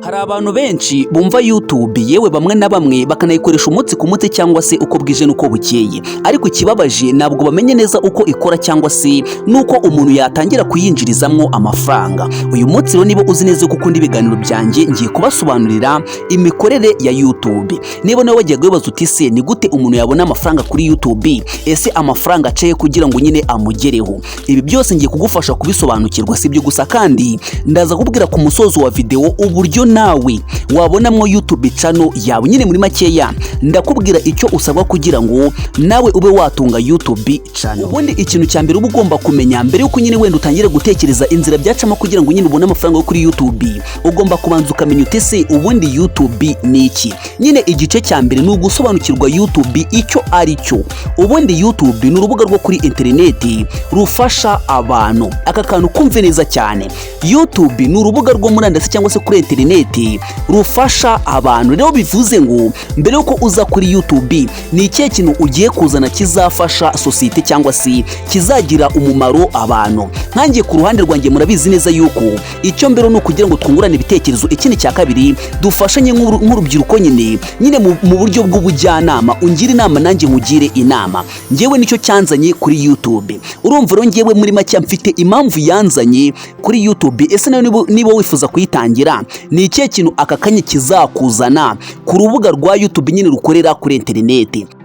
Hari abantu benshi bumva YouTube yewe bamwe na bamwe bakanayikoresha umunsi ku munsi cyangwa se uko bwije nuko bukeye, ariko ikibabaje ntabwo bamenye neza uko ikora cyangwa se nuko umuntu yatangira kuyinjirizamwo amafaranga. Uyu munsi rero niba uzi neza ko ukunda ibiganiro byanjye ngiye kubasobanurira imikorere ya YouTube. Niba nawe wagiye wibaza uti se ni gute umuntu yabona amafaranga kuri YouTube, ese amafaranga acaye kugira ngo nyine amugereho? Ibi byose ngiye kugufasha kubisobanukirwa, sibyo gusa kandi ndaza kubwira ku musozo wa video uburyo nawe wabonamwo YouTube channel yawe. Nyine muri makeya ndakubwira icyo usabwa kugira ngo nawe ube watunga YouTube channel. Ubundi ikintu cya mbere uba ugomba kumenya mbere yuko nyine wenda utangire gutekereza inzira byacamo kugira ngo nyine ubone amafaranga yo kuri YouTube, ugomba kubanza ukamenya uti se ubundi YouTube ni iki. Nyine igice cya mbere ni ugusobanukirwa YouTube icyo ari cyo. Ubundi YouTube ni urubuga rwo kuri internet rufasha abantu. Aka kantu kumve neza cyane, YouTube ni urubuga rwo murandasi cyangwa se kuri internet rufasha abantu. Rero bivuze ngo mbere yuko uza kuri YouTube ni ikihe kintu ugiye kuzana kizafasha societe cyangwa se kizagira umumaro abantu. Nkangiye ku ruhande rwanjye murabizi neza yuko icyo mbere no kugira ngo twungurane ibitekerezo, ikindi cya kabiri dufashanye nk'urubyiruko nyine mu buryo bw'ubujyanama, ungira inama nanjye nkugire inama. Ngewe nicyo cyanzanye kuri YouTube. Urumva rero ngewe muri make mfite impamvu yanzanye kuri YouTube. Ese nawe niba wifuza kuyitangira ni ikihe kintu aka kanya kizakuzana ku rubuga rwa YouTube nyine rukorera kuri internet?